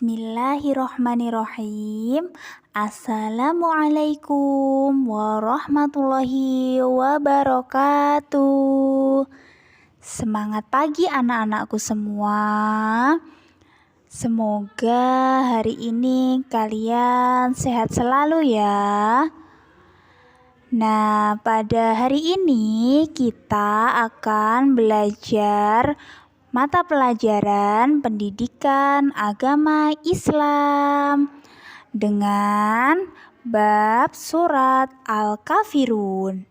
Bismillahirrohmanirrohim. Assalamualaikum warahmatullahi wabarakatuh. Semangat pagi anak-anakku semua. Semoga hari ini kalian sehat selalu ya. Nah, pada hari ini kita akan belajar mata pelajaran pendidikan agama Islam dengan bab surat Al-Kafirun.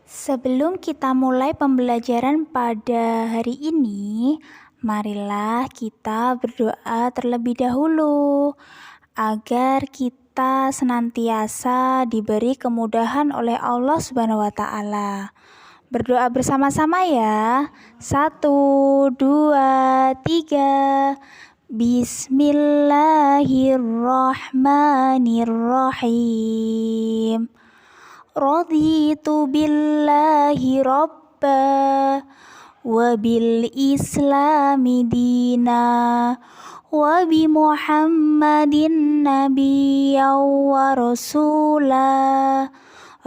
Sebelum kita mulai pembelajaran pada hari ini, marilah kita berdoa terlebih dahulu agar kita senantiasa diberi kemudahan oleh Allah Subhanahu wa Ta'ala. Berdoa bersama-sama ya. 1, 2, 3. Bismillahirrahmanirrahim. Raditu billahi rabba wa bil islami dina wa bi Muhammadin nabiyyan wa rasulah.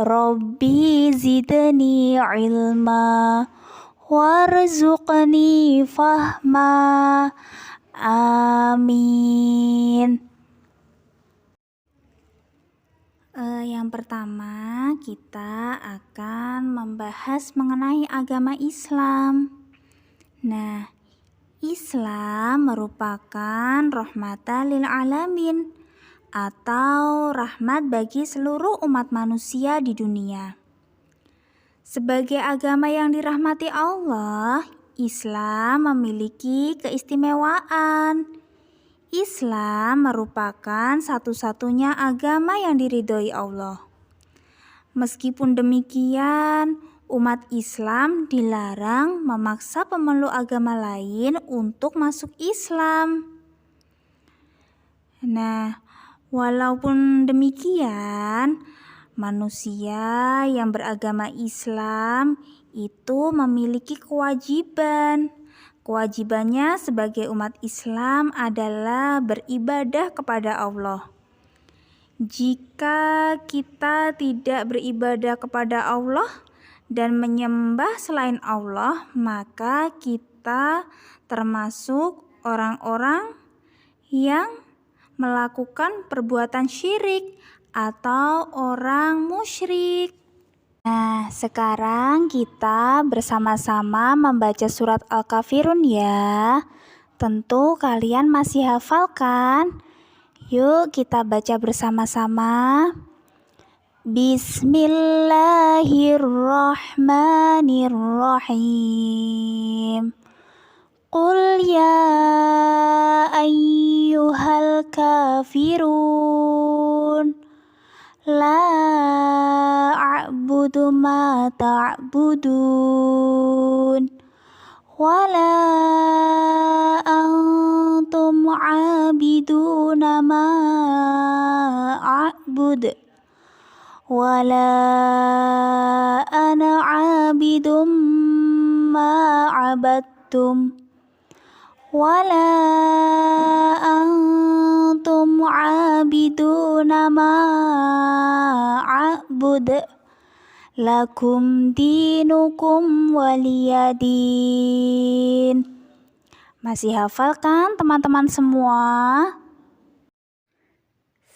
Rabbi zidni ilma warzuqni fahma. Amin. Yang pertama, kita akan membahas mengenai agama Islam. Nah, Islam merupakan rahmatan lil alamin atau rahmat bagi seluruh umat manusia di dunia. Sebagai agama yang dirahmati Allah, Islam memiliki keistimewaan. Islam merupakan satu-satunya agama yang diridhoi Allah. Meskipun demikian, umat Islam dilarang memaksa pemeluk agama lain untuk masuk Islam. Nah, walaupun demikian, manusia yang beragama Islam itu memiliki kewajiban. Kewajibannya sebagai umat Islam adalah beribadah kepada Allah. Jika kita tidak beribadah kepada Allah dan menyembah selain Allah, maka kita termasuk orang-orang yang melakukan perbuatan syirik atau orang musyrik. Nah, sekarang kita bersama-sama membaca surat Al-Kafirun ya. Tentu kalian masih hafal kan? Yuk kita baca bersama-sama. Bismillahirrahmanirrahim. Qul ya ayyuhal kafirun la a'budu ma ta'budun wala antum 'abiduna ma a'bud wala ana 'abidum ma 'abadtum wala antum 'abiduna ma a'bud lakum dinukum waliyadin. Masih hafal kan teman-teman semua?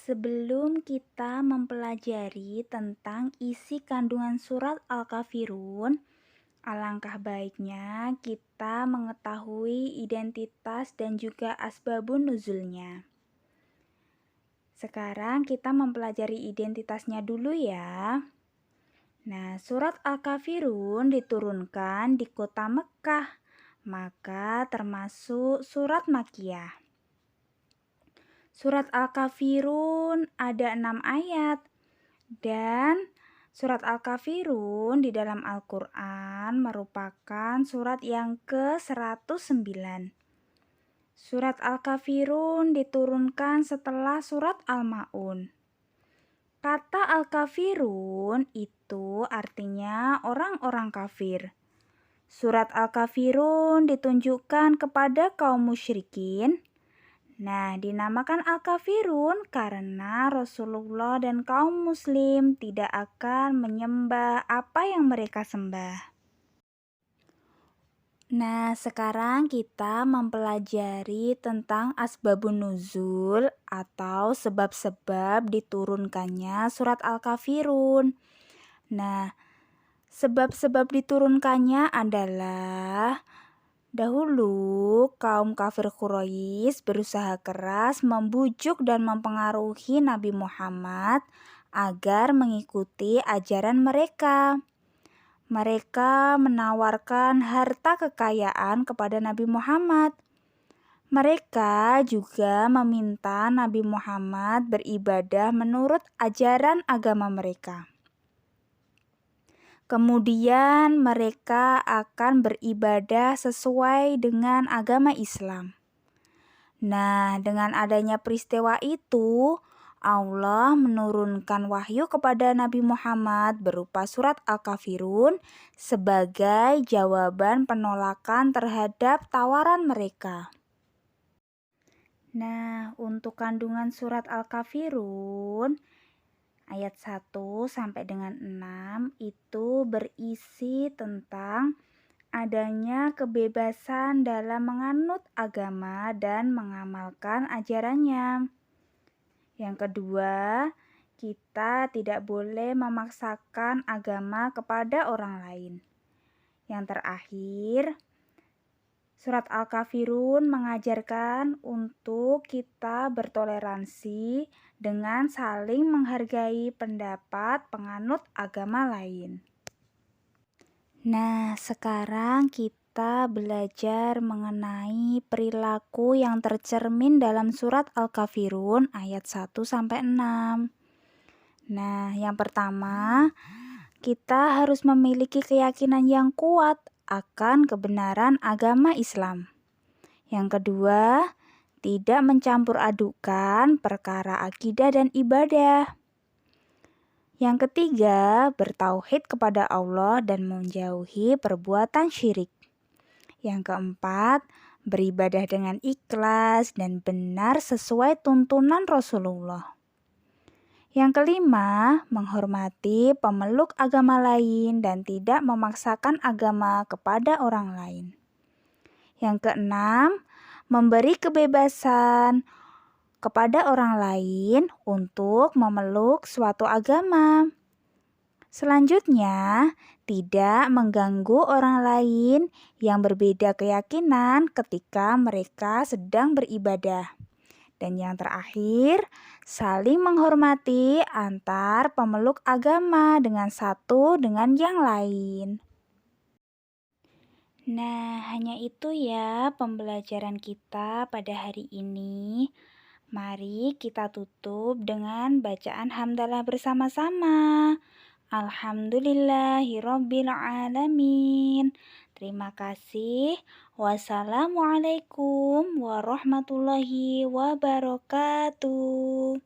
Sebelum kita mempelajari tentang isi kandungan surat Al-Kafirun, alangkah baiknya kita mengetahui identitas dan juga asbabun nuzulnya. Sekarang kita mempelajari identitasnya dulu ya. Nah, surat Al-Kafirun diturunkan di kota Mekkah, maka termasuk surat Makkiyah. Surat Al-Kafirun ada 6 ayat dan surat Al-Kafirun di dalam Al-Quran merupakan surat yang ke-109. Surat Al-Kafirun diturunkan setelah surat Al-Ma'un. Kata Al-Kafirun itu artinya orang-orang kafir. Surat Al-Kafirun ditunjukkan kepada kaum musyrikin. Nah, dinamakan Al-Kafirun karena Rasulullah dan kaum muslim tidak akan menyembah apa yang mereka sembah. Nah, sekarang kita mempelajari tentang asbabun nuzul atau sebab-sebab diturunkannya surat Al-Kafirun. Nah, sebab-sebab diturunkannya adalah dahulu kaum kafir Quraisy berusaha keras membujuk dan mempengaruhi Nabi Muhammad agar mengikuti ajaran mereka. Mereka menawarkan harta kekayaan kepada Nabi Muhammad. Mereka juga meminta Nabi Muhammad beribadah menurut ajaran agama mereka. Kemudian mereka akan beribadah sesuai dengan agama Islam. Nah, dengan adanya peristiwa itu, Allah menurunkan wahyu kepada Nabi Muhammad berupa surat Al-Kafirun sebagai jawaban penolakan terhadap tawaran mereka. Nah, untuk kandungan surat Al-Kafirun ayat 1 sampai dengan 6 itu berisi tentang adanya kebebasan dalam menganut agama dan mengamalkan ajarannya. Yang kedua, kita tidak boleh memaksakan agama kepada orang lain. Yang terakhir, surat Al-Kafirun mengajarkan untuk kita bertoleransi dengan saling menghargai pendapat penganut agama lain. Nah, sekarang kita belajar mengenai perilaku yang tercermin dalam surat Al-Kafirun ayat 1 sampai 6. Nah, yang pertama, kita harus memiliki keyakinan yang kuat akan kebenaran agama Islam. Yang kedua, tidak mencampur adukan perkara akidah dan ibadah. Yang ketiga, bertauhid kepada Allah dan menjauhi perbuatan syirik. Yang keempat, beribadah dengan ikhlas dan benar sesuai tuntunan Rasulullah. Yang kelima, menghormati pemeluk agama lain dan tidak memaksakan agama kepada orang lain. Yang keenam, memberi kebebasan kepada orang lain untuk memeluk suatu agama. Selanjutnya, tidak mengganggu orang lain yang berbeda keyakinan ketika mereka sedang beribadah. Dan yang terakhir, saling menghormati antar pemeluk agama dengan satu dengan yang lain. Nah, hanya itu ya pembelajaran kita pada hari ini. Mari kita tutup dengan bacaan hamdalah bersama-sama. Alhamdulillahirabbil alamin. Terima kasih. Wassalamualaikum warahmatullahi wabarakatuh.